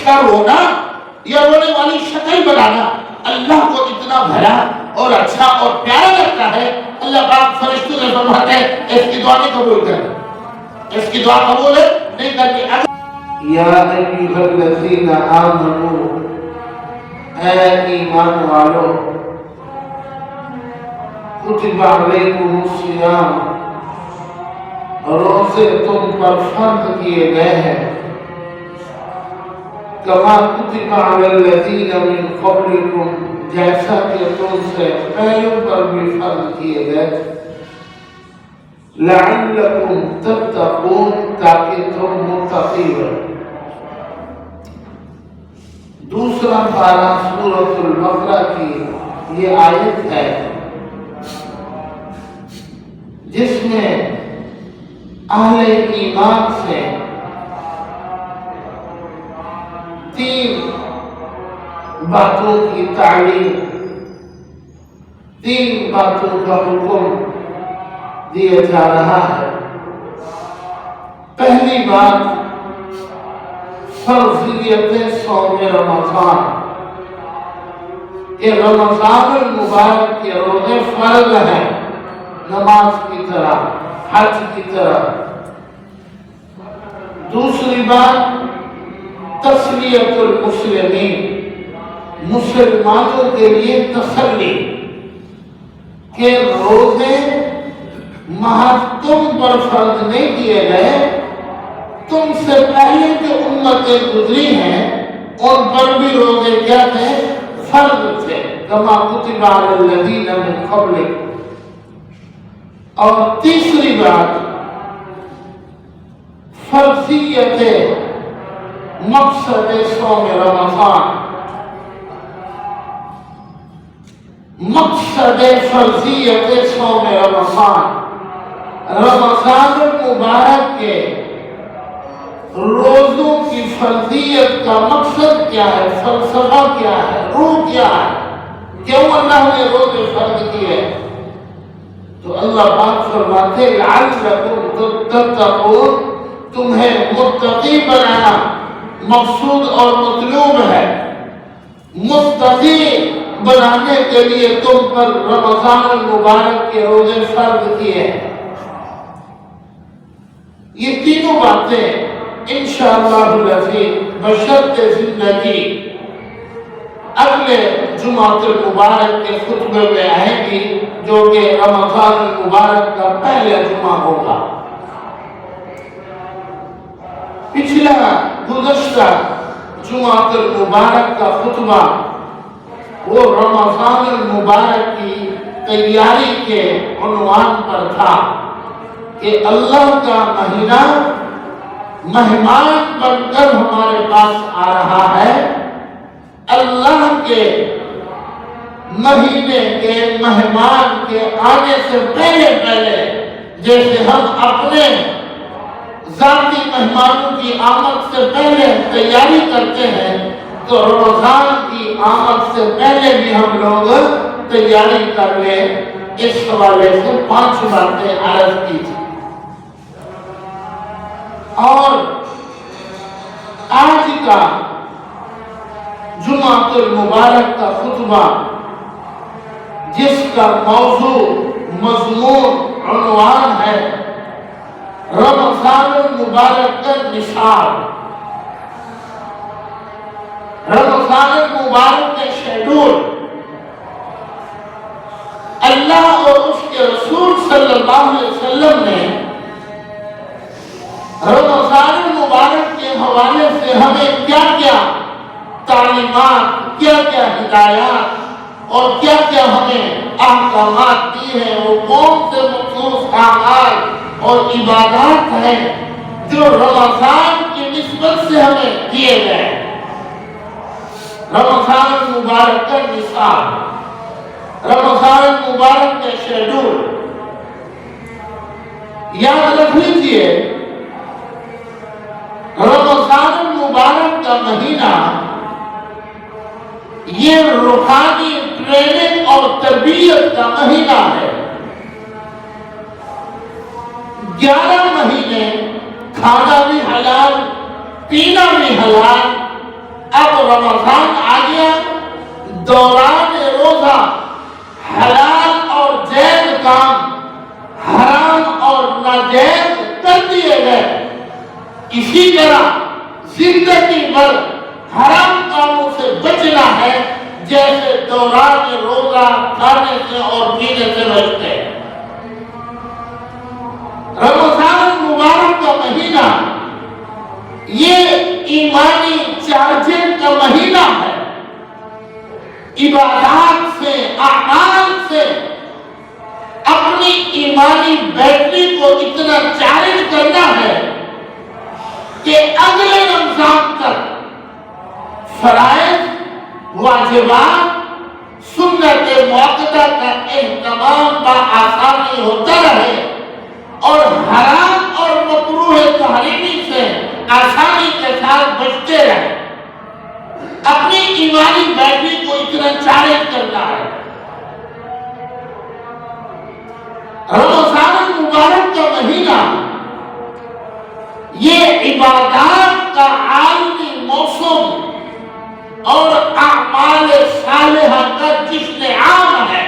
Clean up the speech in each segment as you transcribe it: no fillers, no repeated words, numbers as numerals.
کا رونا یا رونے والی شکل بنانا اللہ کو اتنا بھلا اور اچھا اور پیارا لگتا ہے، اللہ پاک فرشتوں سے فرماتے ہیں اس کی دعا نہیں قبول کرے، اس کی دعا قبول نہیں کرتے۔ یا ایھا الذین آمنوا، اے ایمان والو، کتب علیکم الصیام، روزے تم پر فرض کیے گئے ہیں، کما کتب علی الذین من قبلکم، جیسا کہ تم سے پہلوں پر بھی فرض کیے گئے، لعلکم تتقون، تاکہ تم متقی بنو۔ دوسرا پارہ سورۃ البقرہ کی یہ آیت ہے جس میں اہل ایمان سے تین باتوں کی تعلیم، تین باتوں کا حکم دیا جا رہا ہے۔ پہلی بات فرضیت صوم رمضان، کہ رمضان المبارک کے روزے فرض ہیں، نماز کی طرح، حج کی طرح۔ دوسری بات تسلیت المسلمین، مسلمانوں کے لیے تسلی کہ روزے محض تم پر فرض نہیں کیے گئے، تم سے پہلے جو امتیں گزری ہیں ان پر بھی روزے کیا تھے؟ فرض تھے، کما کتب علی الذین من قبلکم۔ اور تیسری بات فرضیت مقصد صوم رمضان، مقصد فرضیت صوم رمضان، رمضان المبارک کے روزوں کی فرضیت کا مقصد کیا ہے، فلسفہ کیا ہے، روح کیا ہے، کیوں اللہ نے روزے فرض کیے؟ تو اللہ پاک فرماتے لعلکم تتقون، تمہیں متقی بنانا مقصود اور مطلوب ہے۔ متقی بنانے کے لیے تم پر رمضان المبارک کے روزے فرض کیے ہیں۔ یہ تینوں باتیں انشاءاللہ العزیز بشرط زندگی اگلے جمعہ المبارک کے خطبے میں آئیں گی، جو کہ رمضان المبارک کا پہلا جمعہ ہوگا۔ پچھلا گزشتہ جمعہ المبارک کا خطبہ وہ رمضان المبارک کی تیاری کے عنوان پر تھا کہ اللہ کا مہینہ مہمان بن کر ہمارے پاس آ رہا ہے۔ اللہ کے مہینے کے مہمان کے آنے سے پہلے جیسے ہم اپنے ذاتی مہمانوں کی آمد سے پہلے تیاری کرتے ہیں، تو رمضان کی آمد سے پہلے بھی ہم لوگ تیاری کر لیں۔ اس حوالے سے 5 باتیں عرض کی تھی۔ اور آج کا جمعہ المبارک کا خطبہ جس کا موضوع، مضمون، عنوان ہے رمضان المبارک کا نصاب، رمضان المبارک کے شیڈول، اللہ اور اس کے رسول صلی اللہ علیہ وسلم نے رمضان المبارک کے حوالے سے ہمیں کیا کیا تعلیمات، کیا کیا ہدایات اور کیا کیا ہمیں احکامات دی ہیں، وہ کون سے مخصوص اعمال اور عبادات ہیں جو رمضان کی نسبت سے ہمیں دیے گئے۔ رمضان المبارک کا نصاب، رمضان المبارک کا شیڈول یاد رکھ لیجئے۔ رمضان المبارک کا مہینہ یہ روحانی ٹریننگ اور تربیت کا مہینہ ہے۔ 11 مہینے کھانا بھی حلال، پینا بھی حلال، اب رمضان آ گیا، دوران روزہ حلال اور جائز کام حرام اور ناجائز کر دیے گئے۔ اسی طرح زندگی بھر حرام کاموں سے بچنا ہے، جیسے دوران روزہ کھانے سے اور پینے سے بچتے ہیں۔ رمضان مبارک کا مہینہ یہ ایمانی چارجنگ کا مہینہ ہے۔ عبادات سے، اعمال سے اپنی ایمانی بیٹری کو اتنا چارج کرنا ہے کہ اگلے رمضان تک فرائض، واجبات، سنت موقتہ کا اہتمام بآسانی ہوتا رہے اور حرام اور مکروہ تحریمی سے آسانی کے ساتھ بچتے رہے۔ اپنی ایمانی بیٹری کو اتنا چارج کرنا ہے۔ رمضان مبارک کا مہینہ یہ عبادات کا عالمی موسم اور اعمال صالحہ کا جشن عام ہے۔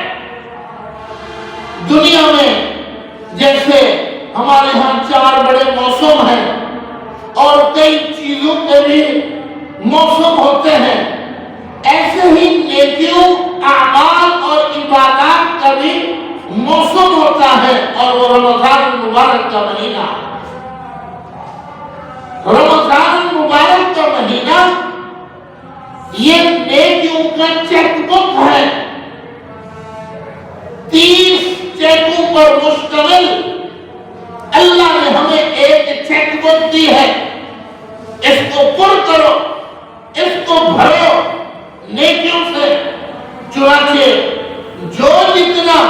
دنیا میں جیسے ہمارے ہاں 4 بڑے موسم ہیں اور کئی چیزوں کے بھی موسم ہوتے ہیں، ایسے ہی نیکیوں، اعمال اور عبادات کا بھی موسم ہوتا ہے، اور وہ رمضان مبارک کا مہینہ۔ رمضان مبارک کا مہینہ یہ نیکیوں کا چیک بک ہے۔ 30 چیکوں پر مشتمل اللہ نے ہمیں ایک چیک بک دی ہے، اس کو پر کرو، اس کو بھرو نیکیوں سے۔ چنانچہ جو جتنا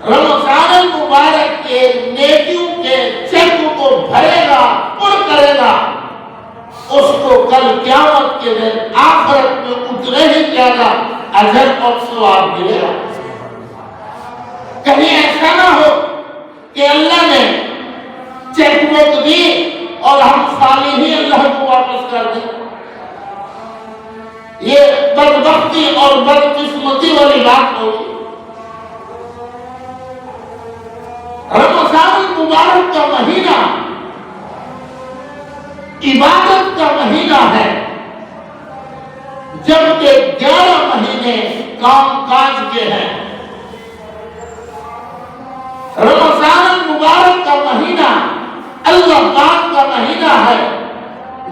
رمضان مبارک کے نیکیوں کے چیک کو بھرے گا، پر کرے گا، اس کو کل قیامت کے دن آخرت میں اتنے ہی زیادہ اجر اور ثواب ملے گا۔ کہیں ایسا نہ ہو کہ اللہ نے چیک بک دی اور ہم خالی ہی اللہ کو واپس کر دیں۔ یہ بدبختی اور بدقسمتی والی بات ہوگی۔ رمضان مبارک کا مہینہ عبادت کا مہینہ ہے، جبکہ 11 مہینے کام کاج کے ہیں۔ رمضان مبارک کا مہینہ اللہ پاک کا مہینہ ہے،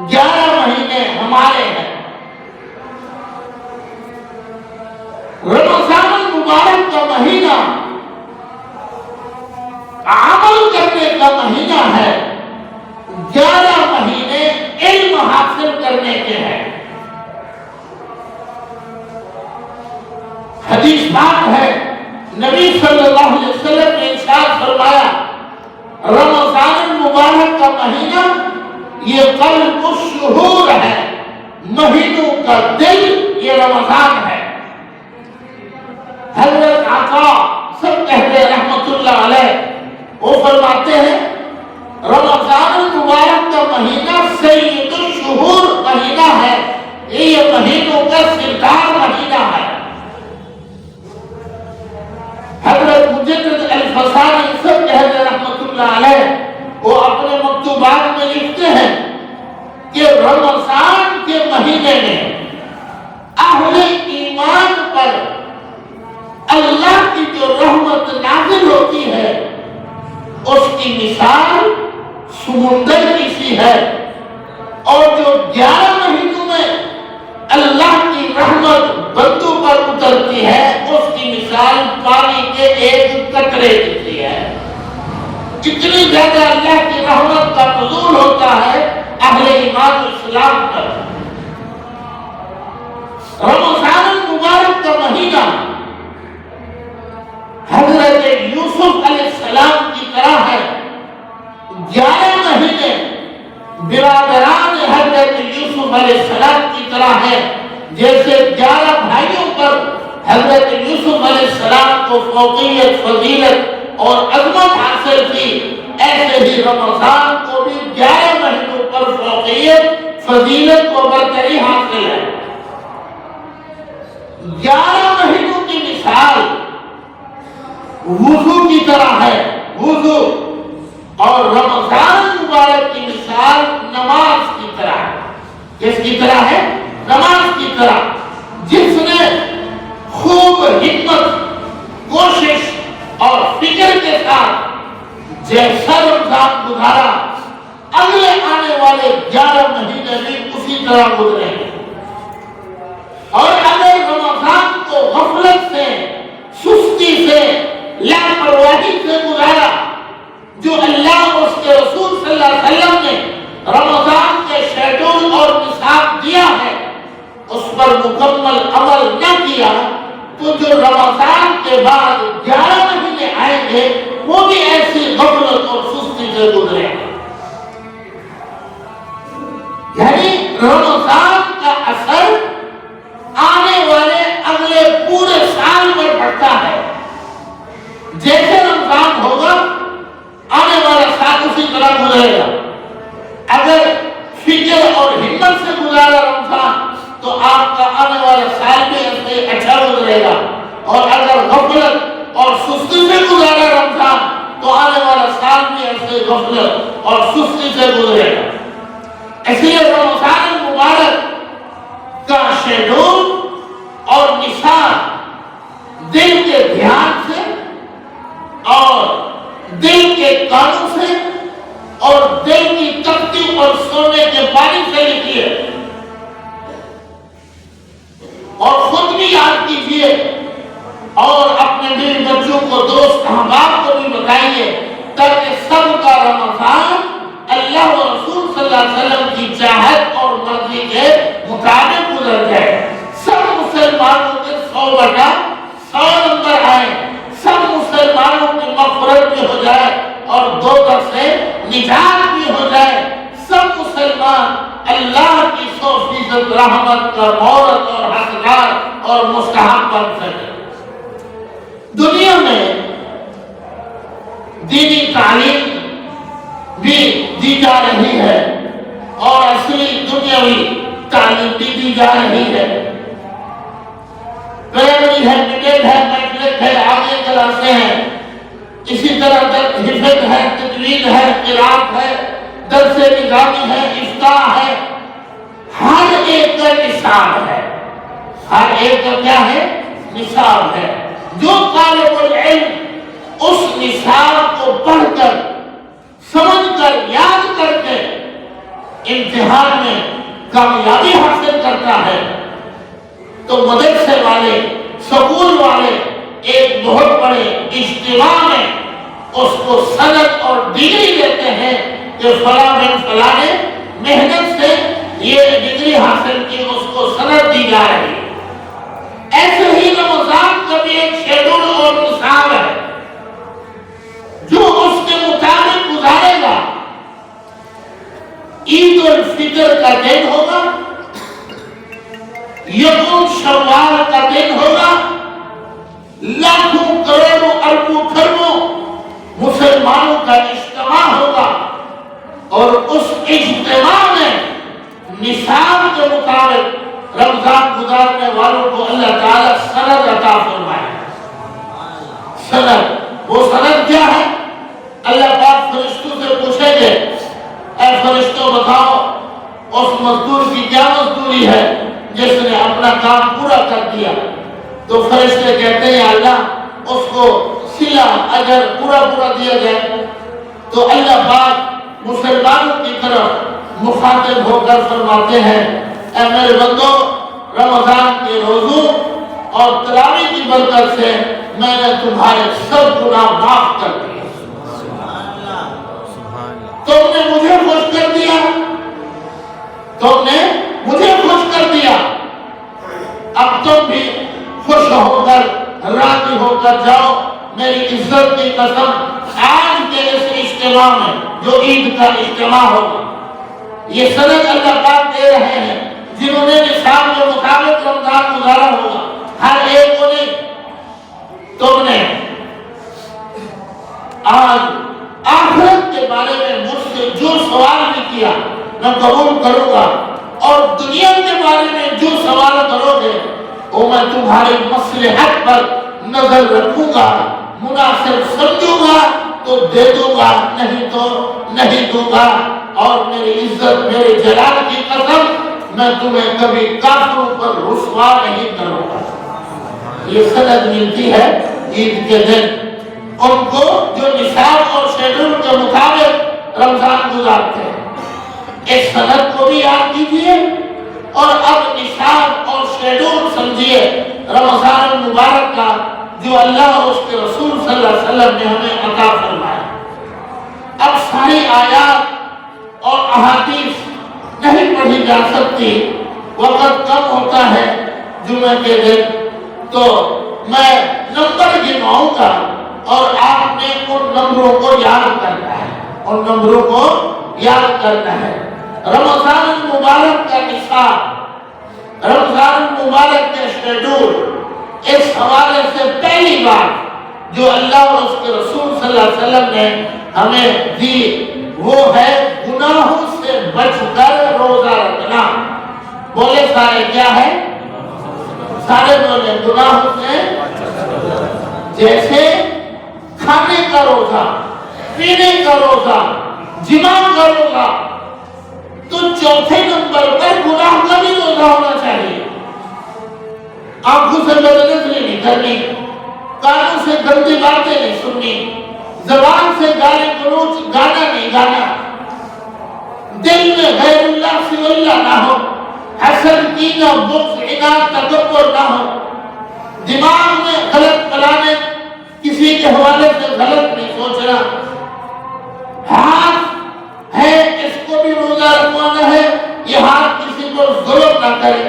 11 مہینے ہمارے ہیں۔ رمضان مبارک کا مہینہ عمل کرنے کا مہینہ ہے، 11 مہینے علم حاصل کرنے کے ہیں۔ حدیث پاک ہے، نبی صلی اللہ علیہ وسلم نے ارشاد فرمایا، رمضان مبارک کا مہینہ یہ قلب الشہور ہے، مہینوں کا دل یہ رمضان ہے۔ حضرت عطا سب کہتے ہیں رحمت اللہ علیہ، وہ فرماتے ہیں رمضان مبارک کا مہینہ سید الشہور مہینہ ہے، یہ مہینوں کا سردار مہینہ ہے۔ حضرت مجدد الفسانی سب کہتے ہیں رحمت اللہ علیہ، وہ اپنے مکتوبات میں لکھتے ہیں کہ رمضان کے مہینے میں اہل ایمان پر اللہ کی جو رحمت نازل ہوتی ہے اس کی مثال سمندر کی سی ہے، اور جو 11 مہینوں میں اللہ کی رحمت بندوں پر اترتی ہے اس کی مثال پانی کے ایک قطرے کی سی ہے۔ جتنی زیادہ اللہ کی رحمت کا نزول ہوتا ہے اہل ایمان اسلام پر۔ رمضان مبارک کا مہینہ حضرت یوسف علیہ السلام کی طرح ہے، 11 مہینے برادران حضرت یوسف علیہ السلام کی طرح ہے۔ جیسے 11 بھائیوں پر حضرت یوسف علیہ السلام کو فوقیت، فضیلت اور عظمت حاصل تھی، ایسے ہی رمضان کو بھی 11 مہینوں پر فوقیت، فضیلت و برتری حاصل ہے۔ 11 مہینوں کی مثال وضو کی طرح ہے، وضو، اور رمضان مبارک کی مثال نماز کی طرح ہے۔ کس کی طرح ہے؟ نماز کی طرح۔ جس نے خوب ہمت، کوشش اور فکر کے ساتھ جیسا رمضان گزارا، اگلے آنے والے 11 مہینے بھی اسی طرح گزریں گے۔ اور اگر رمضان کو غفلت سے، سستی سے، لاپرواہی سے گزارا، جو اللہ اور اس کے رسول صلی اللہ علیہ وسلم نے رمضان کے شیڈول اور نصاب دیا ہے، اس پر مکمل عمل نہ کیا، تو جو رمضان کے بعد 11 مہینے آئیں گے وہ بھی ایسی غفلت اور سستی سے گزرے گا۔ یعنی رمضان کا اثر آنے والے اگلے پورے سال میں پڑتا ہے۔ جیسے رمضان ہوگا آنے والا سال اسی طرح گزرے گا۔ اگر فکر اور ہمت سے گزارا رمضان تو آپ کا آنے والا سال بھی ایسے اچھا گزرے گا، اور اگر غفلت اور سستی سے گزارا رمضان تو آنے والا سال بھی ایسے غفلت اور سستی سے گزرے گا۔ اس لیے رمضان مبارک کا شیڈول اور نصاب دل کے دھیان سے اور دل کے کانوں سے اور دل کی تختی اور سونے کے پانی سے لکھیے، اور خود بھی یاد کیجیے، اور اپنے بیوی بچوں کو، دوست احباب کو بھی بتائیے، تاکہ سب کا رمضان اللہ و رسول صلی اللہ علیہ وسلم کی چاہت اور مرضی کے مطابق گزر جائے۔ سب مسلمانوں کے 100/100 نمبر آئے، سب مسلمانوں کی مغفرت بھی ہو جائے اور دوزخ سے نجات بھی ہو جائے، سب مسلمان اللہ کی 100% رحمت کا مورث اور حقدار اور مستحق بن سکے۔ دنیا میں دینی تعلیم بھی دی جا رہی ہے، اور اصلی دنیاوی تعلیم بھی دی جا رہی ہے۔ پرائمری ہے، مڈل ہے، میٹرک ہے، آگے کلاسیں ہیں، اسی طرح حفظ ہے، تجوید ہے، قرات ہے، درس نظامی ہے، افتاء ہے، ہر ایک کا نصاب ہے، ہر ایک کا کیا ہے؟ نصاب ہے۔ جو طالب العلم اس نصاب کو پڑھ کر، سمجھ کر، یاد کر کے امتحان میں کامیابی حاصل کرتا ہے، تو مدرسے والے، سکول والے ایک بہت بڑے اجتماع میں اس کو سند اور ڈگری دیتے ہیں کہ فلاں بن فلاں نے محنت سے یہ ڈگری حاصل کی، اس کو سند دی جا رہی ہے۔ ایسے ہی رمضان کا بھی ایک شیڈول اور نصاب ہے، جو اس کے مطابق گزارے گا۔ عید الفطر کا دن ہوگا، یکم شوال کا دن ہوگا، لاکھوں کروڑوں اربوں کھربوں مسلمانوں کا اجتماع ہوگا، اور اس اجتماع میں نصاب کے مطابق رمضان گزارنے والوں کو اللہ تعالیٰ سند عطا فرمائے۔ سند، وہ سند کیا ہے؟ اللہ پاک فرشتوں سے پوچھیں گے، اے فرشتوں بتاؤ اس مزدور کی کیا مزدوری ہے جس نے اپنا کام پورا کر دیا؟ تو فرشتے کہتے ہیں اللہ اس کو صلہ اجر پورا دیا جائے۔ تو اللہ پاک مسلمانوں کی طرف مخاطب ہو کر فرماتے ہیں، اے میرے بندو، رمضان کے روزوں اور تراویح کی برکت سے میں نے تمہارے سب گناہ معاف کر دیے۔ تم نے مجھے خوش کر دیا، تم نے مجھے خوش کر دیا، اب تم بھی خوش ہو کر، راضی ہو کر جاؤ۔ میری عزت کی قسم، آج کے اس اجتماع میں جو عید کا اجتماع ہوگا، یہ سند اللہ پاک دے رہے ہیں جنہوں نے نصاب کے مطابق رمضان گزارا ہوگا، ہر ایک کو نہیں۔ تم نے آج آخرت کے بارے میں مجھ سے جو سوال بھی کیا میں قبول کروں گا، اور دنیا کے بارے میں جو سوال کرو گے وہ میں تمہاری مصلحت پر نظر رکھوں گا، مناسب سمجھوں گا تو دے دوں گا، نہیں تو نہیں دوں گا، اور میری عزت میرے جلال کی قسم میں تمہیں کبھی کافروں پر رسوا نہیں کروں گا۔ یہ سند ملتی ہے عید کے دن ان کو جو نصاب اور شیڈول کے مطابق رمضان گزارتے ہیں۔ اس سند کو بھی یاد کیجیے اور اب نصاب اور شیڈول سمجھیے رمضان المبارک کا جو اللہ اور اس کے رسول صلی اللہ علیہ وسلم نے ہمیں عطا فرمایا۔ اب ساری آیات اور احادیث نہیں پڑھی جا سکتی، وقت کم ہوتا ہے جمعہ کے دن، تو میں نمبر گنواؤں گا اور آپ نے ان نمبروں کو یاد کرنا ہے، ان نمبروں کو یاد کرنا ہے۔ رمضان المبارک کا نصاب، رمضان المبارک کے شیڈول، اس حوالے سے پہلی بات جو اللہ اور اس کے رسول صلی اللہ علیہ وسلم نے ہمیں دی وہ ہے گناہوں سے بچ کر روزہ رکھنا۔ بولے سارے کیا ہے؟ سارے بولے گناہوں سے، جیسے کھانے کا روزہ، پینے کا روزہ، جماع کا روزہ، تو چوتھے نمبر پر گناہ کا بھی روزہ ہونا چاہیے۔ آنکھوں سے بدنظری نہیں کرنی، کانوں سے گندی باتیں نہیں سننی، زبان سے گالی گلوچ گانا نہیں گانا، دل میں غیر اللہ سوى اللہ نہ ہو، حسد کینہ بغض عناد تکبر نہ ہو، دماغ میں غلط پلانے، کسی کے حوالے سے غلط نہیں سوچنا، ہاتھ ہے اس کو بھی روزہ رکھوانا ہے، یہ ہاتھ کسی کو ظلم نہ کرے،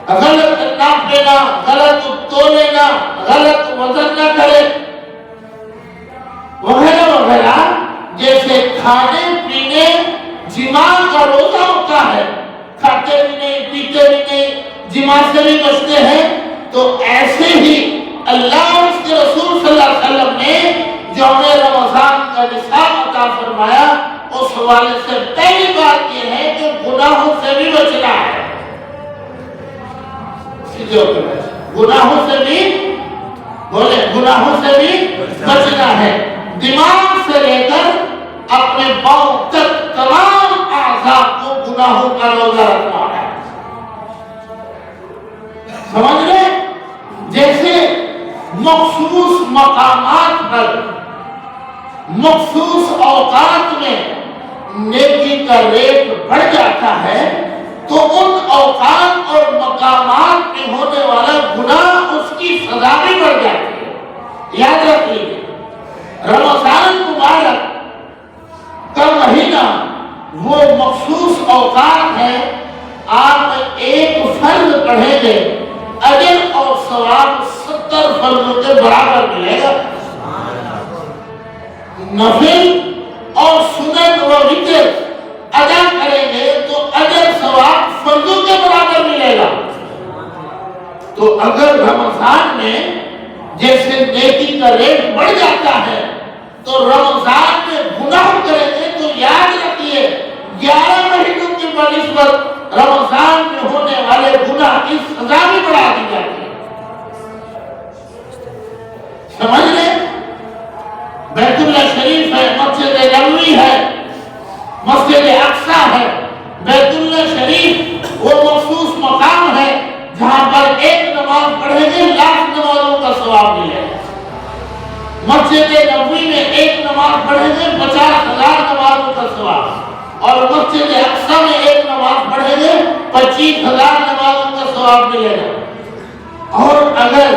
غلط ناپ لینا، غلط تول لینا، غلط وزن نہ کرے، وغیرہ وغیرہ۔ جیسے کھانے پینے جماع کا روزہ ہوتا ہے، کھاتے بھی نہیں پیتے بھی نہیں، جماع سے بھی بچتے ہیں، تو ایسے ہی اللہ اور اس کے رسول صلی اللہ علیہ وسلم نے جو ہمیں رمضان کا نصاب عطا فرمایا، اس حوالے سے پہلی بات یہ ہے کہ گناہوں سے بھی بچنا ہے۔ گناہوں سے بھی، بولے گناہوں سے بھی بچنا ہے، دماغ سے لے کر اپنے پاؤں تک تمام اعضاء کو گناہوں کا روزہ رکھنا ہے۔ سمجھ رہے؟ جیسے مخصوص مقامات پر، مخصوص اوقات میں نیکی کا ریٹ بڑھ جاتا ہے، تو ان اوقات اور مقامات میں ہونے والا گناہ اس کی سزا بھی بڑھ جاتی ہے۔ یاد رکھیے رمضان مبارک کا مہینہ وہ مخصوص اوقات ہے، آپ ایک فرض پڑھیں گے اجر اور ثواب 70 فرضوں کے برابر ملے گا۔ نفل اور سنن و وتر ادا کریں گے تو اجر ثواب فرضوں کے برابر ملے گا۔ تو اگر رمضان میں جیسے نیکی کا ریٹ بڑھ جاتا ہے، تو رمضان میں گناہ کریں گے تو یاد رکھیے 11 مہینوں کی بنسبت رمضان میں ہونے والے گناہ کی سزا بھی بڑھا دی جاتی ہے۔ سمجھ لیں؟ بیت اللہ شریف ہے، مسجد نبوی ہے، مسجد اقصی ہے، بیت اللہ شریف وہ مخصوص مقام ہے جہاں پر ایک نماز پڑھیں گے 1,00,000 نمازوں کا ثواب ملے گا۔ مسجد نبوی میں ایک نماز پڑھیں گے 50,000 نمازوں کا ثواب، اور مسجد اقصی میں ایک نماز پڑھیں گے 25,000 نمازوں کا ثواب ملے گا۔ اور اگر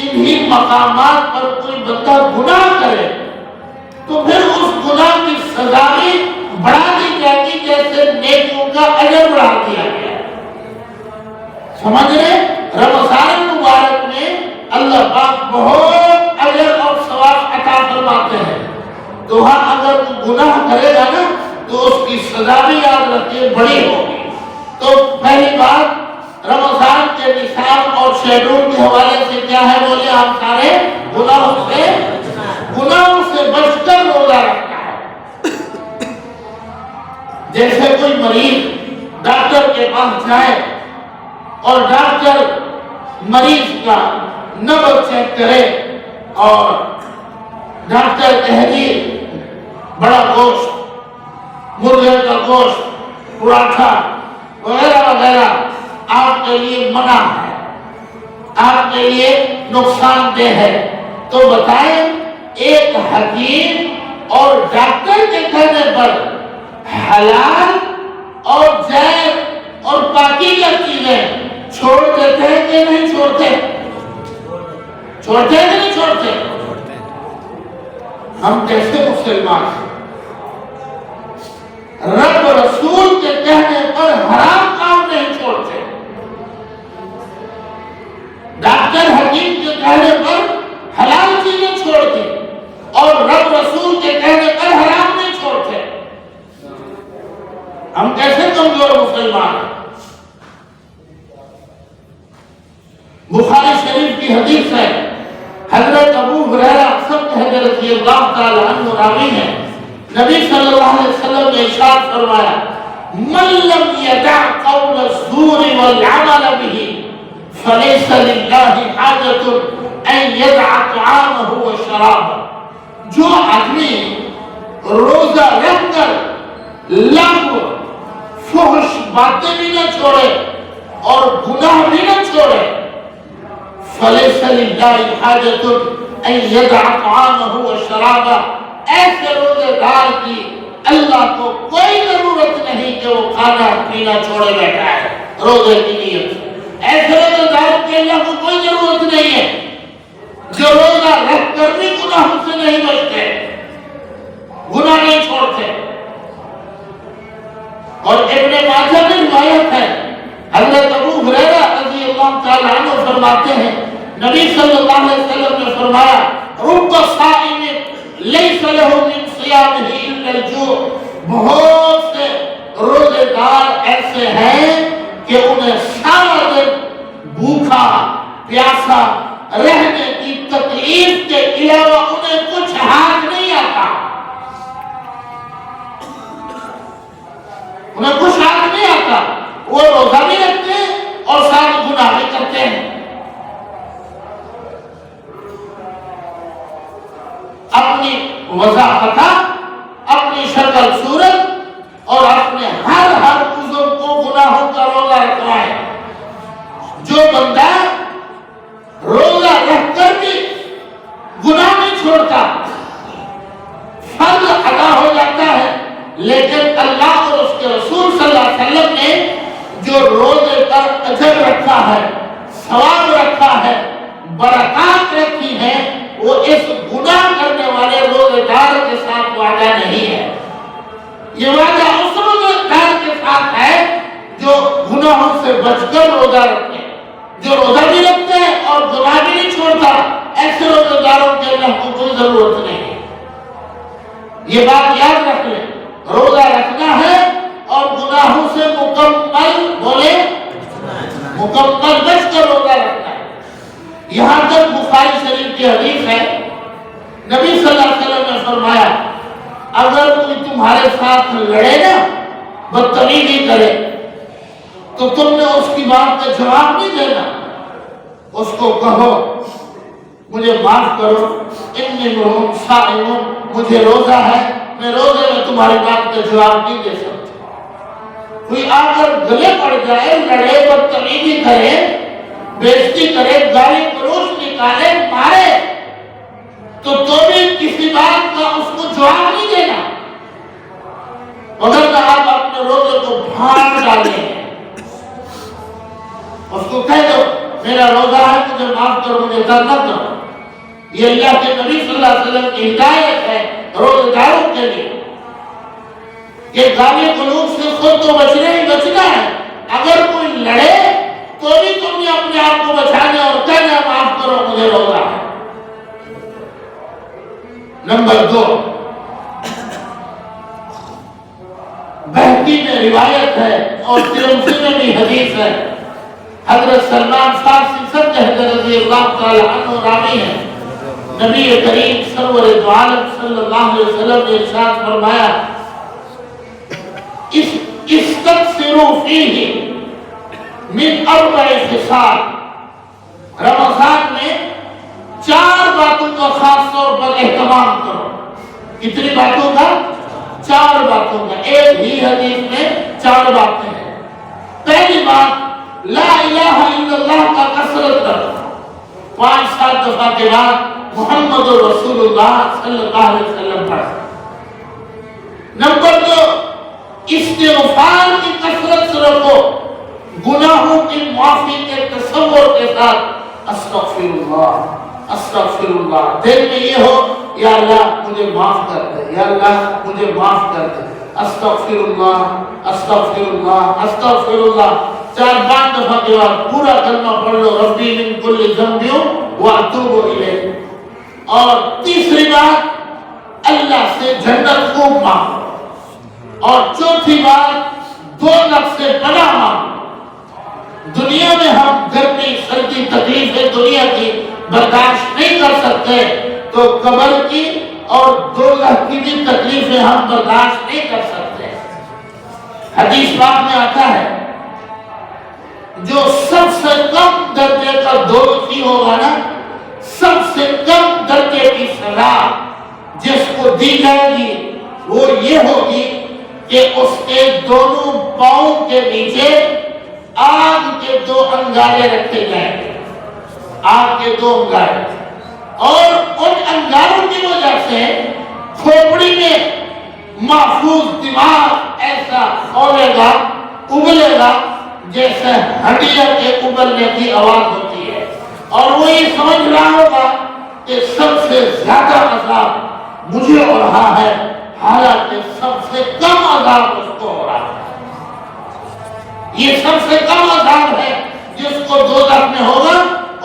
انہی مقامات پر کوئی بندہ گناہ کرے تو پھر اس گناہ کی سزا بھی بڑھا دی جائے گی، جیسے نیکیوں کا اجر بڑھا دیا گیا۔ سمجھ رہے؟ رمضان مبارک میں اللہ پاک بہت اجر اور ثواب عطا فرماتے ہیں، تو ہاں اگر وہ گناہ کرے گا نا تو اس کی سزا بھی یاد رکھیے بڑی ہوگی۔ تو پہلی بات رمضان کے نصاب اور شیڈول کے حوالے سے کیا ہے؟ بولے آپ سارے گناہوں سے بچ کر روزہ رکھنا ہے۔ جیسے کوئی مریض ڈاکٹر کے پاس جائے اور ڈاکٹر مریض کا نبض چیک کرے اور ڈاکٹر کہے بڑا گوشت، مرغے کا گوشت، پراٹھا وغیرہ وغیرہ آپ کے لیے منع ہے، آپ کے لیے نقصان دہ ہے، تو بتائیں ایک حکیم اور ڈاکٹر کے کہنے پر حلال اور جائز اور پاکیزہ چیزیں چھوڑ دیتے ہیں کہ نہیں چھوڑتے؟ چھوڑتے ہیں کہ نہیں چھوڑتے؟ ہم کیسے مسلمان ہیں؟ رب رسول کے کہنے پر حرام کام نہیں چھوڑتے، ڈاکٹر حکیم کے کہنے پر حلال چیزیں چھوڑتے اور رب رسول کے کہنے پر حرام نہیں چھوڑتے۔ ہم کیسے کمزور مسلمان ہیں؟ بخاری شریف کی حدیث ہے، حضرت ابو ہریرہ رضی اللہ تعالی عنہ راوی ہیں، نبی صلی اللہ علیہ وسلم نے ارشاد فرمایا من لم يدع قول الزور والعمل به فليس لله حاجة ان يدع طعامه وشرابه۔ جو آدمی روزہ رکھ کر لغو فحش باتیں بھی نہ چھوڑے اور گناہ بھی نہ چھوڑے، فليس لله حاجة ان يدع طعامه وشرابه، ایسے روزے دار کی اللہ کو کوئی ضرورت نہیں کہ وہ کھانا پینا چھوڑے بیٹھا ہے روزے کی نیت سے۔ ایسے روزے دار کی اللہ کو کوئی ضرورت نہیں ہے جو روزہ رکھ کر بھی گناہوں سے نہیں بچتے، گناہ نہیں چھوڑتے۔ اور ابن ماجہ میں روایت ہے، حضرت ابو ہریرہ رضی اللہ تعالی عنہ فرماتے ہیں نبی صلی اللہ علیہ وسلم نے فرمایا رب صائم لیس لہ من صیامہ الا الجوع، بہت سے روزے دار ایسے ہیں کہ انہیں سارا دن بھوکا پیاسا رہنے کی تکلیف کے علاوہ انہیں کچھ ہاتھ نہیں آتا، انہیں کچھ ہاتھ نہیں آتا، وہ روزہ بھی رکھتے ہیں اور ساتھ گناہ بھی کرتے ہیں۔ اپنی وضاحت، اپنی شکل صورت اور اپنے ہر عضو کو گناہوں کا روزہ رکھنا ہے۔ جو بندہ روزہ رکھ کر بھی گناہ نہیں چھوڑتا، فرض ادا ہو جاتا ہے، لیکن اللہ اور اس کے رسول صلی اللہ علیہ وسلم نے جو روزے کا اجر رکھا ہے، ثواب رکھا ہے، برکات رکھی ہے، وہ اس گناہ کرنے والے روزے دار کے ساتھ وعدہ نہیں ہے۔ یہ وعدہ اس روزے دار کے ساتھ ہے جو گناہوں سے بچ کر روزہ رکھتے ہیں، جو روزہ بھی رکھتے ہیں اور گناہ بھی نہیں چھوڑتا، ایسے روزے داروں کے اللہ کو کوئی ضرورت نہیں ہے۔ یہ بات یاد رکھ لیں، روزہ رکھنا ہے اور گناہوں سے مکمل بولے مکمل بچ کر روزہ رکھنا ہے۔ یہاں تک بخاری شریف کی حدیث ہے، نبی صلی اللہ علیہ وسلم نے فرمایا اگر کوئی تمہارے ساتھ لڑے نا، بدتمیزی کرے، تو تم نے اس کی بات کا جواب نہیں دینا، اس کو کہو مجھے معاف کرو، انی مرہم صائم، مجھے روزہ ہے، میں روزے میں تمہاری بات کا جواب نہیں دے سکتا۔ کوئی آ کر گلے پڑ جائے، لڑے، بدتمیزی کرے، بےزتی کرے، گالی گلوچ نکالے، مارے، تو بھی کسی بات کا اس کو جواب نہیں دینا، مگر آپ اپنے روزے کو بھاڑ ڈالیں، اس کو کہہ دو میرا روزہ ہے، مجھے معاف کرو، مجھے تنگ نہ کرو۔ یہ اللہ کے نبی صلی اللہ علیہ وسلم کی ہدایت ہے روزے داروں کے لیے کہ گالی گلوچ سے خود تو بچنے ہی بچنا ہے، اگر کوئی لڑے تو بھی تم نے اپنے آپ کو بچانے اور کہنا معاف کرو، مجھے روزہ ہے۔ نمبر 2، بہقی میں روایت ہے اور ترمذی میں بھی حدیث ہے، حضرت سلمان فارسی سجدہ رضی اللہ تعالی عنہ راوی ہیں، نبی کریم سرور دو عالم صلی اللہ علیہ وسلم نے ارشاد فرمایا استقسم اکثروا فیہ من 4 خصال، رمضان میں 4 باتوں کا خاص طور پر اہتمام کرو۔ کتنی باتوں کا؟ 4 باتوں کا۔ ایک ہی حدیث میں 4 باتیں ہیں۔ پہلی بات، لا الہ الا اللہ کا کثرت کرو، 5-7 دفعہ کے بعد محمد رسول اللہ صلی اللہ علیہ وسلم پڑھو۔ نمبر 2، استغفار کی کثرت سے رکھو، گناہوں کی معافی کے تصور کے ساتھ استغفر اللہ استغفر اللہ، دل میں یہ ہو یا اللہ مجھے معاف کر دے، یا اللہ مجھے معاف کر دے، استغفر اللہ استغفر اللہ استغفر اللہ، 4-5 دفعہ کے بعد پورا کلمہ پڑھ لو، ربی من کل ذنب واتوب الیہ۔ اور تیسری بات، اللہ سے جنت خوب مانگو۔ اور چوتھی بات، دوزخ سے پناہ مانگو۔ دنیا میں ہم گرمی سردی تکلیفیں دنیا کی برداشت نہیں کر سکتے، تو قبر کی اور دوزخ کی بھی تکلیفیں ہم برداشت نہیں کر سکتے۔ حدیث پاک میں آتا ہے جو سب سے کم درجے کا دوزخی ہوگا نا، سب سے کم درجے کی سزا جس کو دی جائے گی وہ یہ ہوگی کہ اس کے دونوں پاؤں کے نیچے آگ کے 2 انگارے رکھے جائیں گے، آگ کے 2 انگارے، اور ان انگاروں کی وجہ سے کھوپڑی میں محفوظ دماغ ایسا کھولے گا، ابلے گا جیسے ہڈیاں کے ابلنے کی آواز ہوتی ہے، اور وہ یہ سمجھ رہا ہوگا کہ سب سے زیادہ عذاب مجھے ہو رہا ہے، حالانکہ سب سے کم عذاب اس کو ہو رہا ہے۔ یہ سب سے کم عذاب ہے جس کو دوزخ میں ہوگا،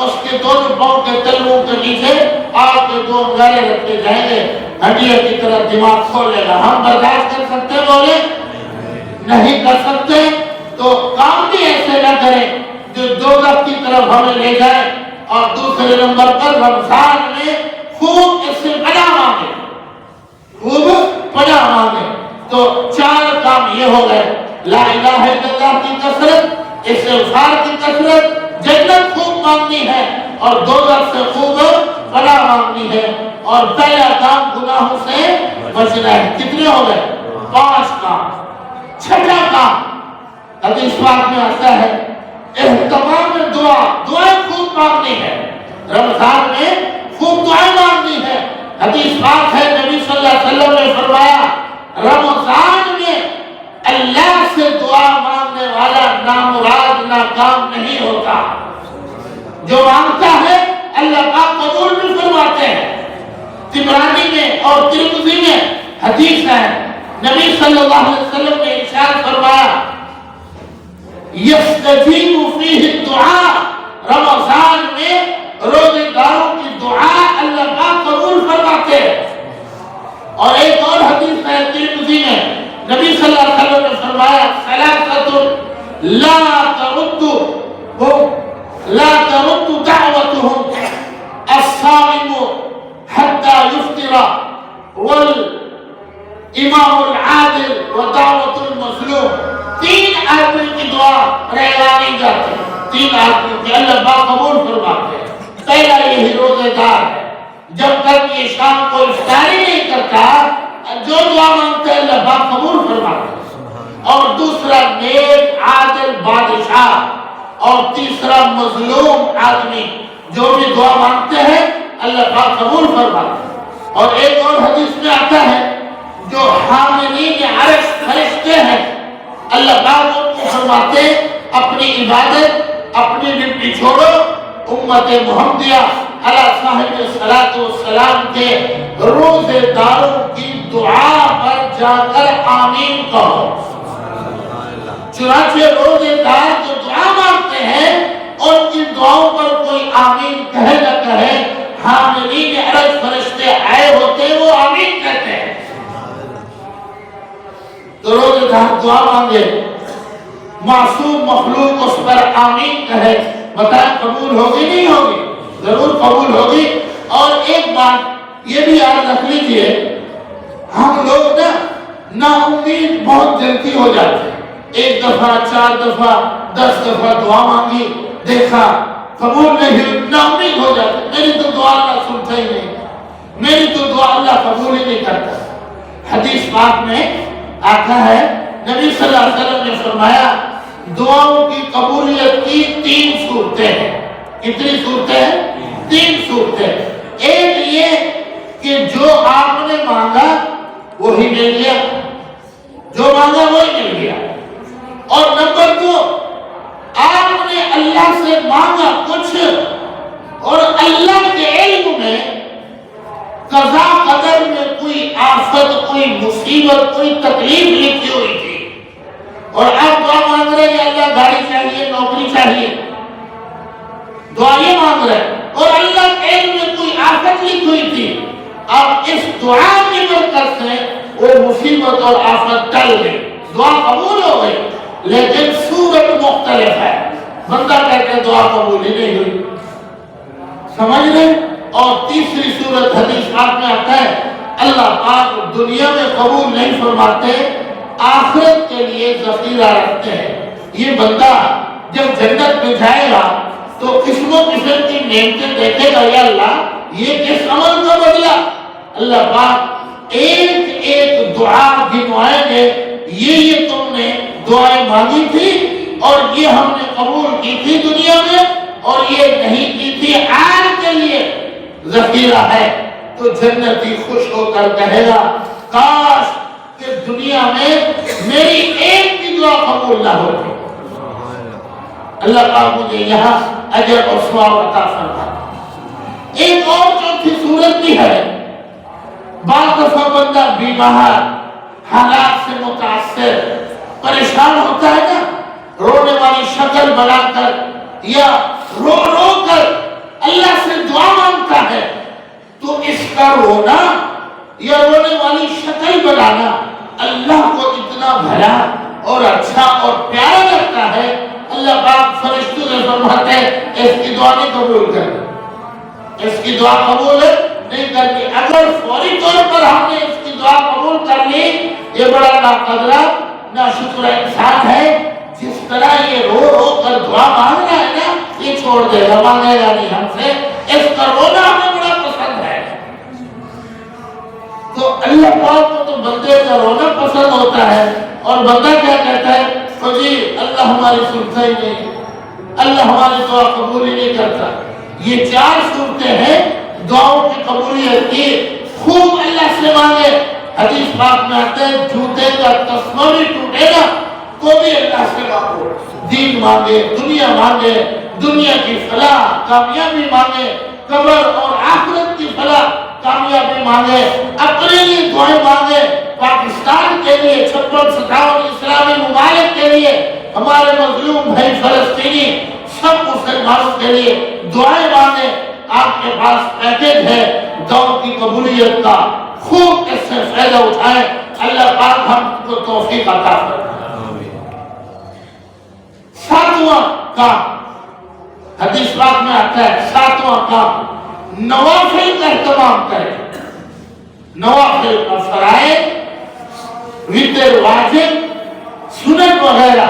اس کے دونوں پاؤں کے تلوؤں کے نیچے آگ کے 2 انگارے رکھے جائیں گے، ہڈیوں کی طرح دماغ کھولے گا۔ ہم برداشت کر سکتے بولے؟ نہیں کر سکتے، تو کام بھی ایسے نہ کریں جو دوزخ کی طرف ہمیں لے جائے۔ اور دوسرے نمبر پر رمضان میں خوب اس سے پناہ مانگے، خوب پناہ مانگے۔ تو 4 کام یہ ہو گئے، لا الہ الا اللہ کی کثرت، استغفار کی کثرت، جنت خوب مانگنی ہے، اور دوزخ سے خوب پناہ مانگنی ہے، اور پہلا کام گناہوں سے بچنا ہے۔ کتنے ہو گئے؟ 5 کام۔ 6واں کام، حدیث پاک میں آتا ہے اہتمام دعائیں خوب مانگنی ہے، رمضان میں خوب دعائیں مانگنی ہے۔ حدیث پاک ہے، نبی صلی اللہ علیہ وسلم نے فرمایا رمضان میں اللہ سے دعا مانگنے والا نامراد ناکام نہیں ہوتا، جو مانگتا ہے اللہ پاک قبول بھی فرماتے ہیں۔ طبرانی میں اور ترمذی میں حدیث ہے، نبی صلی اللہ علیہ وسلم نے ارشاد فرمایا یستجیب فیہ الدعاء، رمضان میں روزے داروں کی دعا اللہ پاک قبول فرماتے ہیں۔ اور ایک اور حدیث ہے ترمذی میں، نبی صلی اللہ علیہ وسلم نے فرمایا ثلاثۃ لا ترد دعوتهم الصائم حتى يفطر، والامام العادل ودعوت المظلوم۔ 3 آدمی کی دعا رہا نہیں جاتی، 3 آدمی کی اللہ پاک قبول فرماتے ہیں۔ پہلا یہی روزے دار ہے، جب تک یہ شام کو افطاری نہیں کرتا جو دعا مانگتے ہیں اللہ پاک قبول فرماتے ہیں۔ اور دوسرا نیک عادل بادشاہ، اور تیسرا مظلوم آدمی، جو بھی دعا مانگتے ہیں اللہ پاک قبول فرماتے ہیں۔ اور ایک اور حدیث میں آتا ہے جو حاملین عرش فرشتے ہیں اللہ پاک ان کو فرماتے اپنی عبادت اپنی ڈیوٹی چھوڑو، امت محمدیہ علی صاحب الصلاۃ والسلام کے روزے داروں کی دعا پر جا کر آمین کہو۔ چنانچہ روزے دار جو دعا مانگتے ہیں ان کی دعاؤں پر کوئی آمین کہے نہ کہے، حاملین عرش فرشتے آئے ہوتے وہ آمین کہتے ہیں۔ تو روزے دار دعا مانگے، معصوم مخلوق اس پر آمین کہے، بتائیں قبول ہوگی نہیں ہوگی؟ ضرور قبول ہوگی۔ اور ایک بات یہ بھی یاد رکھ لیجئے، ہم لوگ نا امید بہت جلدی ہو جاتے ہیں۔ ایک دفعہ 4 دفعہ 10 دفعہ دعا مانگی، دیکھا قبول نہیں ہوئی، ناامید ہو جاتے، میری تو دعا اللہ سنتا ہی نہیں، میری تو دعا اللہ قبول ہی نہیں کرتا۔ حدیث پاک میں آتا ہے نبی صلی اللہ علیہ وسلم نے فرمایا دعاؤں کی قبولیت کی 3 صورتیں ہیں۔ کتنی صورتیں ہیں؟ 3 صورتیں۔ ایک یہ کہ جو آپ نے مانگا وہی مل گیا، جو مانگا وہی مل گیا، اور نمبر 2 آپ نے اللہ سے مانگا کچھ اور اللہ کے علم میں قضا قدر میں کوئی آفت، کوئی مصیبت، کوئی تکلیف لکھی ہوئی تھی، اور آپ دعا مانگ رہے ہیں اللہ گاڑی چاہیے، نوکری چاہیے، دعا یہ مانگ رہے ہیں، اور اللہ کے علم میں کوئی آفت لکھی ہوئی تھی، اب اس دعا کی برکت سے وہ مصیبت اور آفت ٹل گئی، دعا قبول ہو گئی، لیکن صورت مختلف ہے۔ بندہ کہتے ہیں دعا قبول ہی نہیں ہوئی، سمجھ رہے؟ اور تیسری صورت حدیث پاک میں آتا ہے اللہ پاک دنیا میں قبول نہیں فرماتے، آخرت کے لیے ذخیرہ رکھتے ہیں۔ یہ بندہ جب جنت میں جائے گا تو قسموں قسم کی نعمتیں دیکھے گا، یا اللہ یہ کس عمل کا بدلہ؟ اللہ پاک ایک ایک دعا گنوائیں گے، یہ تم نے دعائیں مانگی تھی اور یہ ہم نے قبول کی تھی دنیا میں، اور یہ نہیں کی تھی، آج کے لیے ذخیرہ ہے۔ تو جنتی خوش ہو کر کہے گا کاش کہ دنیا میں میری ایک بھی دعا قبول نہ ہوتی۔ اللہ پاک مجھے یہاں اجر اور ثواب عطا فرمائے۔ ایک اور چوتھی صورت بھی ہے، بعض دفعہ بندہ بیمار، حالات سے متاثر، پریشان ہوتا ہے نا، رونے والی شکل بنا کر یا رو رو کر اللہ سے دعا مانگتا ہے، تو اس کا رونا یا رونے والی شکل بنانا اللہ کو اتنا بھلا اور اچھا اور پیارا لگتا ہے، اللہ پاک فرشتوں سے فرماتے ہیں اس کی دعا نہیں قبول کرنی، اس کی دعا قبول نہیں کرنی۔ اگر فوری طور پر ہم نے اس کی دعا قبول کر لی، یہ بڑا ناقدرہ ناشکر انسان ہے، جس طرح یہ رو رو کر دعا مانگ رہا ہے نا، یہ چھوڑ دے گا، مانگے گا نہیں ہم سے، اس کا رونا ہمیں بڑا پسند ہے۔ تو اللہ پاک کو تو بندے کا رونا پسند ہوتا ہے، اور بندہ کیا کہتا ہے تو جی اللہ ہماری سنتا ہی نہیں، اللہ ہماری دعا قبول ہی نہیں کرتا۔ یہ 4 صورتیں ہیں دعاؤں کی قبولیت کی۔ خوب اللہ سے مانگے، حدیث پاک میں آتا ہے جوتے کا تسمہ بھی ٹوٹے گا تو بھی اللہ سے مانگو، دین مانگے، دنیا مانگے، دنیا کی فلاح کامیابی مانگے، قبر اور آخرت کی فلاح کامیابی مانگے، اپنے لیے دعائیں مانگے، پاکستان کے لیے، 56-57 اسلامی ممالک کے لیے، ہمارے مظلوم بھائی فلسطینی سب مسلمانوں کے لیے دعائیں مانگے۔ آپ کے پاس پیکج ہے دعاؤں کی قبولیت کا، خوب اس سے فائدہ اٹھائیں، اللہ پاک ہم کو توفیق عطا فرمائے۔ 7واں کام حدیث پاک میں آتا ہے، 7واں کام نوافل کا اہتمام کریں۔ نوافل کا فرائض، وتر، واجب، سنت وغیرہ،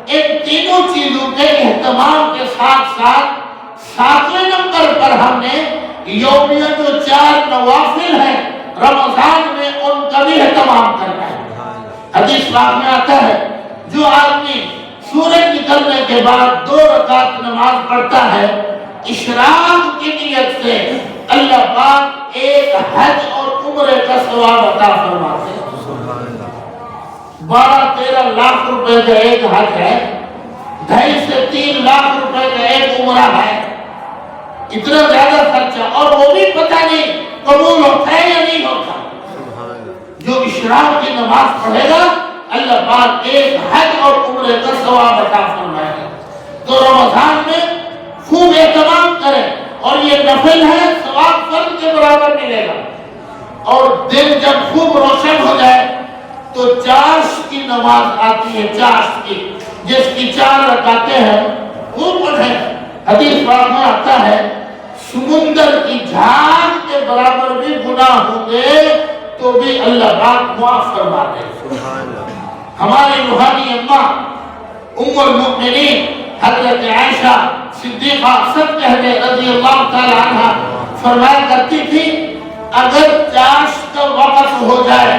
ان تینوں چیزوں کے اہتمام کے ساتھ ساتھ 7ویں نمبر پر ہم نے یومیہ جو 4 نوافل ہیں رمضان میں، ان کا بھی اہتمام کرنا ہے۔ حدیث پاک میں آتا ہے جو آدمی سورج نکلنے کے بعد 2 رکعت نماز پڑھتا ہے اشراق کی نیت سے، اللہ پاک ایک حج اور عمرے کا ثواب عطا فرماتے ہیں۔ 12-13 لاکھ روپے کا ایک حج ہے، 2.5 سے 3 لاکھ روپے کا ایک عمرہ ہے، اتنا زیادہ خرچہ، اور وہ بھی پتہ نہیں قبول ہوتا ہے یا نہیں ہوتا۔ جو اشراق کی نماز پڑھے گا اللہ پاک ایک حج اور عمرے کا ثواب عطا فرمائے گا۔ تو رمضان میں خوب اہتمام کریں، اور یہ نفل ہے، ثواب فرض کے برابر ملے گا۔ اور دن جب خوب روشن ہو جائے تو چاشت کی نماز آتی ہے، چاشت کی، جس کی 4 رکعتیں ہیں وہ پڑھیں۔ حدیث پاک میں آتا ہے سمندر کی جھاگ کے برابر بھی گناہ ہوں گے تو بھی اللہ پاک معاف فرما دے۔ ہماری روحانی اماں ام المؤمنین حضرت عائشہ صدیقہ سب کہنے رضی اللہ تعالی عنہ فرمایا کرتی تھی اگر چاشت کا وقت ہو جائے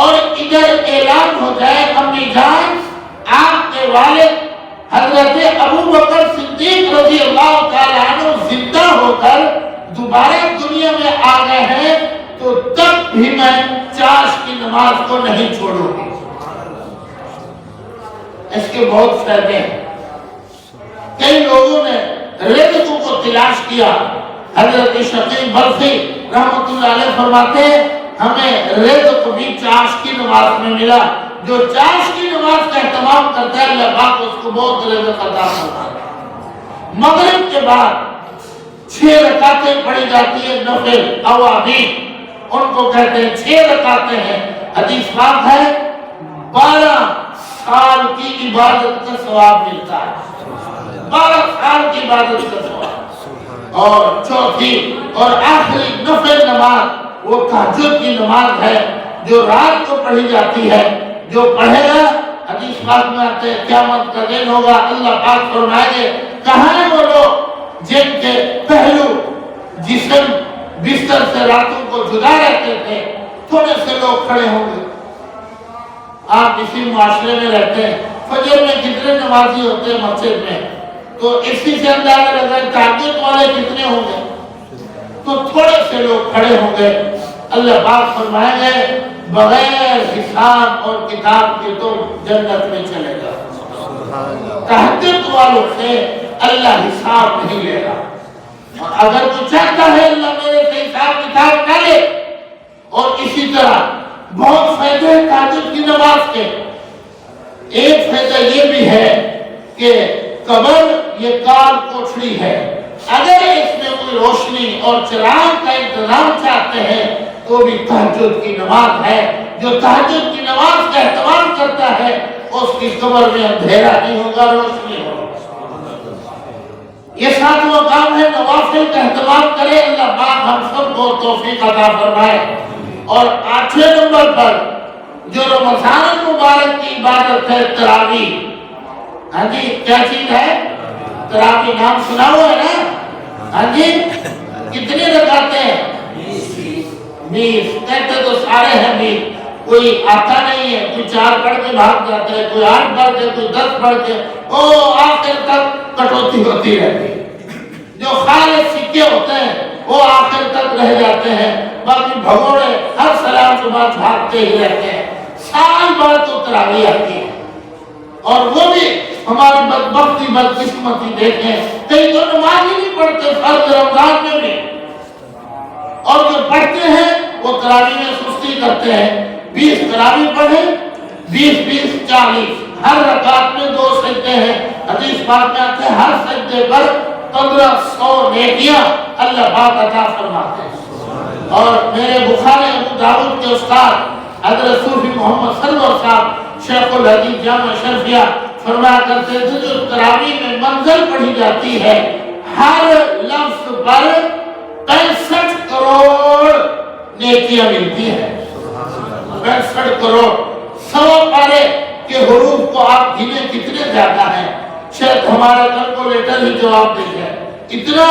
اور ادھر اعلان ہو جائے امی جان آپ کے والد حضرت ابو بکر صدیق رضی اللہ تعالی عنہ زندہ ہو کر دوبارہ دنیا میں آ گئے ہیں تو تب بھی میں چاشت کی نماز کو نہیں چھوڑوں گی۔ اس کے بہت فائدے ہیں۔ کئی لوگوں نے رزق کو تلاش کیا۔ حضرت شقیق بلخی رحمۃ اللہ علیہ فرماتے ہیں ہمیں رزق بھی چاشت کی نماز میں ملا۔ جو چاشت کی نماز کا اہتمام کرتا ہے اللہ پاک اس کو بہت رزق عطا کرتا ہے۔ مغرب کے بعد 6 رکعتیں پڑھی جاتی ہیں نفل اوابین، ان کو کہتے ہیں 6 رکعتیں ہیں۔ حدیث پاک ہے 12 سال کی عبادت کا ثواب ملتا ہے، 12 سال کی عبادت کا ثواب۔ اور چوتھی اور آخری نفل نماز وہ تہجد کی نماز ہے جو رات کو پڑھی جاتی ہے۔ جو پڑھے گا حدیث پاک میں آتے ہیں قیامت کا دن ہوگا اللہ پاک فرمائیں گے کہاں ہیں وہ لوگ جن کے پہلو جسم بستر سے راتوں کو جدا رہتے تھے؟ تھوڑے سے لوگ کھڑے ہوں گے۔ آپ اسی معاشرے میں رہتے ہیں، فجر میں کتنے نمازی ہوتے ہیں مسجد میں، تو اسی سے اندازہ لگائیں تہجد والے کتنے ہوں گے، تو تھوڑے سے لوگ کھڑے ہوں گے۔ اللہ پاک فرمائیں گے بغیر حساب اور کتاب کے تو جنت میں چلے گا۔ تہجد والوں سے اللہ حساب نہیں لے گا۔ اگر تو چاہتا ہے اللہ میرے سے حساب کتاب نہ لے، اور اسی طرح بہت فائدے ہیں تہجد کی نماز کے۔ ایک فائدہ یہ بھی ہے کہ قبر یہ کال کوٹھڑی ہے، اگر اس میں کوئی روشنی اور چراغ کا انتظام چاہتے ہیں تو بھی تہجد کی نماز ہے۔ جو تہجد کی نماز کا اہتمام کرتا ہے اس کی قبر میں اندھیرا نہیں ہوگا، روشنی ہوگا۔ یہ 7واں کام ہے نوافل کا اہتمام کرے، اللہ پاک ہم سب کو توفیق عطا فرمائے۔ اور 8ویں نمبر پر جو رمضان المبارک کی عبادت ہے تراویح۔ ہاں جی کیا چیز ہے؟ تراویح، نام سنا ہوا ہے نا؟ ہاں جی کتنی رکعتیں ہیں؟ 20 کہتے تو سارے ہیں 20، کوئی آتا نہیں ہے، کوئی 4 پڑھ کے بھاگ جاتا ہے، کوئی 8 پڑھ کے، کوئی 10 پڑھ کے، آخر تک کٹوتی ہوتی رہتی ہے۔ جو خالص سکے ہوتے ہیں وہ آخر تک رہ جاتے ہیں، باقی بھگوڑے ہر سلام کے بعد بھاگتے ہی رہتے ہیں۔ سال بھر تو تراویح آتی ہے، اور وہ بھی ہماری بدبختی بدقسمتی دیکھیں کئی تو نماز ہی نہیں پڑھتے فرض رمضان میں بھی، اور جو پڑھتے ہیں وہ تراویح میں سستی کرتے ہیں۔ 20 تراویح پڑھیں، 20 40، ہر رکعت میں 2 سجدے ہیں۔ حدیث پاک میں آتے ہیں ہر سجدے پر 1500 نیکیاں اللہ پاک عطا فرماتے ہیں۔ اور میرے بخاری ابو داؤد کے استاد حضرت صوفی محمد سرور صاحب شیخ الحدیث جامع شرفیہ فرمایا کرتے تھے جو تراویح میں منزل پڑھی جاتی ہے ہر لفظ پر 65 کروڑ نیکیاں ملتی ہیں۔ 65 کروڑ، 100 پارے کے حروف کو آپ گنے کتنے زیادہ ہیں؟ شاید ہمارا کیلکولیٹر ہی جواب دے جائے۔ اتنا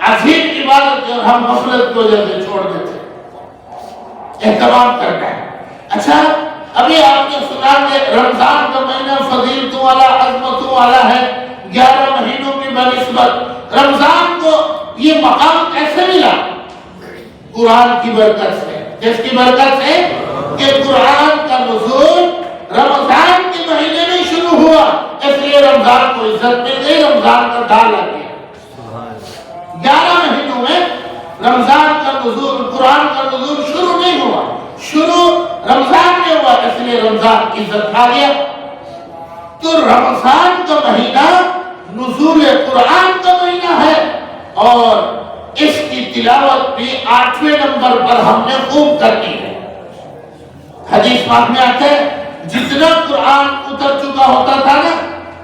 عظیم عبادت اور ہم غفلت کو جیسے چھوڑ دیتے۔ اہتمام کرنا ہے۔ اچھا ابھی آپ نے سنا کہ رمضان کا مہینہ فضیلتوں والا عظمتوں والا ہے، 11 مہینوں کی بنسبت رمضان کو یہ مقام کیسے ملا؟ قرآن کی برکت سے۔ جس کی برکت سے کہ قرآن کا نزول رمضان کے مہینے میں شروع ہوا، اس لیے رمضان کو عزت مل گئی، رمضان کا ڈال آ گیا۔ 11 مہینوں میں رمضان کا نزول، قرآن کا نزول شروع نہیں ہوا، شروع رمضان میں ہوا، اس لیے رمضان کی عزت آ گیا۔ تو رمضان کا مہینہ نزول قرآن کا مہینہ ہے، اور اس کی تلاوت بھی 8ویں نمبر پر ہم نے خوب کرنی ہے۔ حدیث پاک میں آتا ہے جتنا قرآن اتر چکا ہوتا تھا نا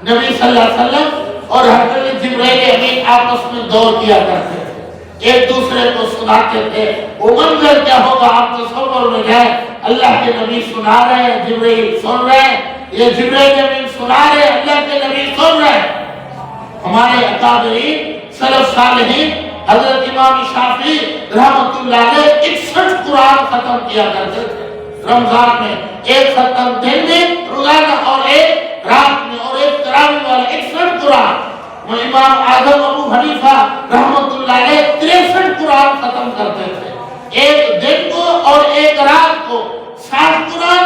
نبی صلی اللہ علیہ وسلم اور حضرت جبرائیل امین آپس میں دور کیا کرتے تھے، ایک دوسرے کو سناتے تھے۔ وہ منظر کیا ہوگا آپ تصور میں جائیں، اللہ کے نبی سنا رہے ہیں، جبرائیل سن رہے ہیں، یہ جبرائیل امین سنا رہے ہیں، اللہ کے نبی سن رہے ہیں۔ ہمارے اکابرین سلف صالحین حضرت امام شافعی رحمۃ اللہ علیہ 61 قرآن ختم کیا کرتے تھے رمضان میں، ایک ختم دن میں روزانہ اور ایک رات میں، اور ایک تراویح والا 61 قرآن۔ امام اعظم ابو حنیفہ رحمۃ اللہ علیہ 63 قرآن ختم کرتے تھے ایک دن کو، اور ایک رات کو 60 قرآن،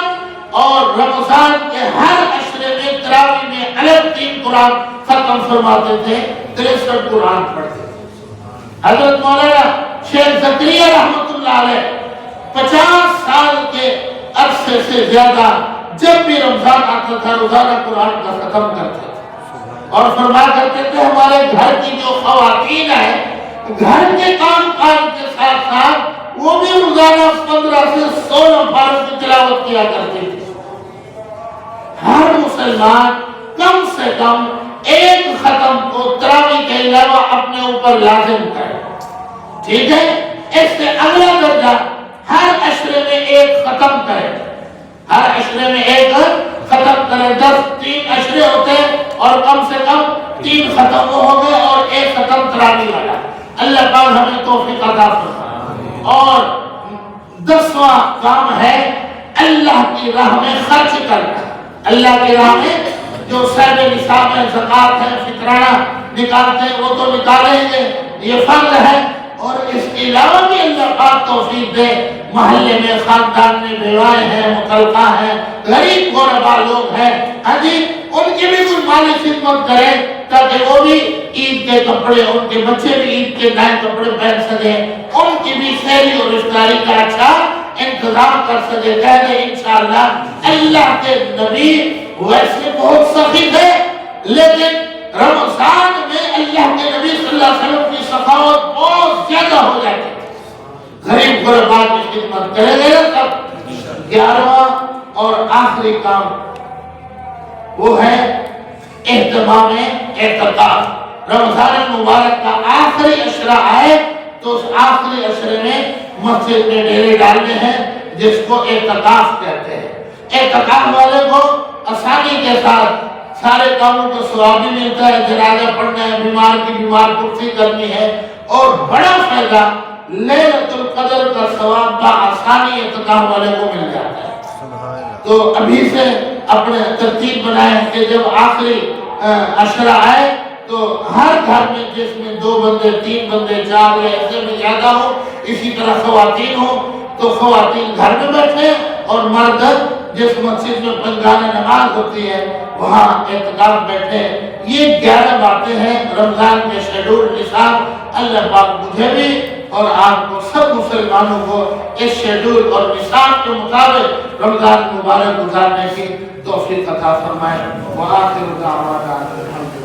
اور رمضان کے ہر عشرے میں تراویح میں الگ 3 قرآن ختم فرماتے تھے، 63 قرآن پڑھتے تھے۔ حضرت مولانا شیخ زکریا رحمۃ اللہ علیہ 50 سال کے عرصے سے زیادہ جب بھی رمضان آتا تھا روزانہ قرآن کا ختم کرتے تھے، اور فرمایا کرتے تھے ہمارے گھر کی جو خواتین ہیں گھر کے کام کاج کے ساتھ ساتھ وہ بھی روزانہ 15 سے 16 پاروں کی تلاوت کیا کرتی تھی۔ ہر مسلمان کم سے کم ایک ختم کو تراویح کے علاوہ اپنے اوپر لازم کرے، ٹھیک ہے؟ اس سے اگلا درجہ ہر عشرے میں ایک ختم کرے، ہر عشرے میں ایک ختم کرے۔ 10 3 عشرے ہوتے ہیں اور کم سے کم 3 ختم ہو گئے اور ایک ختم تراویح والا۔ اللہ پاک ہمیں توفیق عطا فرمائے۔ اور 10واں کام ہے اللہ کی راہ میں خرچ کرنا۔ اللہ کی راہ میں جو صاحب نصاب ہے، زکوٰۃ ہے، فطرانہ نکالتے ہیں وہ تو نکالیں گے، یہ فرض ہے۔ اور اس کے علاوہ بھی اللہ پاک توفیق دے، محلے میں خاندان میں بیوائیں ہیں، مطلقہ ہیں، غریب غربا لوگ ہیں، ان کی بھی کوئی مالی خدمت کریں تاکہ وہ بھی عید کے کپڑے، ان کے بچے بھی عید کے نئے کپڑے پہن سکیں، ان کی بھی سہری اور افطاری کا اچھا انتظام کر سکے۔ کہہ دیں انشاءاللہ اللہ کے نبی ویسے بہت سخی تھے، لیکن رمضان میں اللہ کے نبی صلی اللہ علیہ وسلم کی سخاوت بہت زیادہ ہو جاتی تھی، غریب غربا کی خدمت کرے گئے سب۔ 11واں اور آخری کام وہ ہے اہتمام اعتکاف۔ رمضان مبارک کا آخری عشرہ آئے تو اس آخری عشرے میں مسجد میں ڈیرے ڈالنے ہیں، جس کو اعتکاف کہتے ہیں۔ اعتکاف والے کو آسانی کے ساتھ سارے کاموں کو ثواب بھی ملتا ہے، جنازہ پڑھنا ہے، بیمار کی بیمار پرسی کرنی ہے، اور بڑا فائدہ لیلۃ القدر کا ثواب بآسانی اعتکاف والے کو مل جاتا ہے۔ تو ابھی سے اپنے ترتیب بنائیں کہ جب آخری عشرہ آئے تو ہر گھر میں جس میں 2 بندے 3 بندے 4 یا ایسے میں زیادہ ہو، اسی طرح خواتین ہو تو خواتین گھر میں بیٹھے، اور مرد جس مسجد میں پنجگانہ نماز ہوتی ہے وہاں اعتکاف بیٹھے۔ یہ 11 باتیں ہیں رمضان کے شیڈول نصاب۔ اللہ پاک مجھے بھی اور آپ کو سب مسلمانوں کو اس شیڈول اور نصاب کے مطابق رمضان مبارک گزارنے کی توفیق عطا فرمائے۔ وآخر دعوانا الحمدللہ۔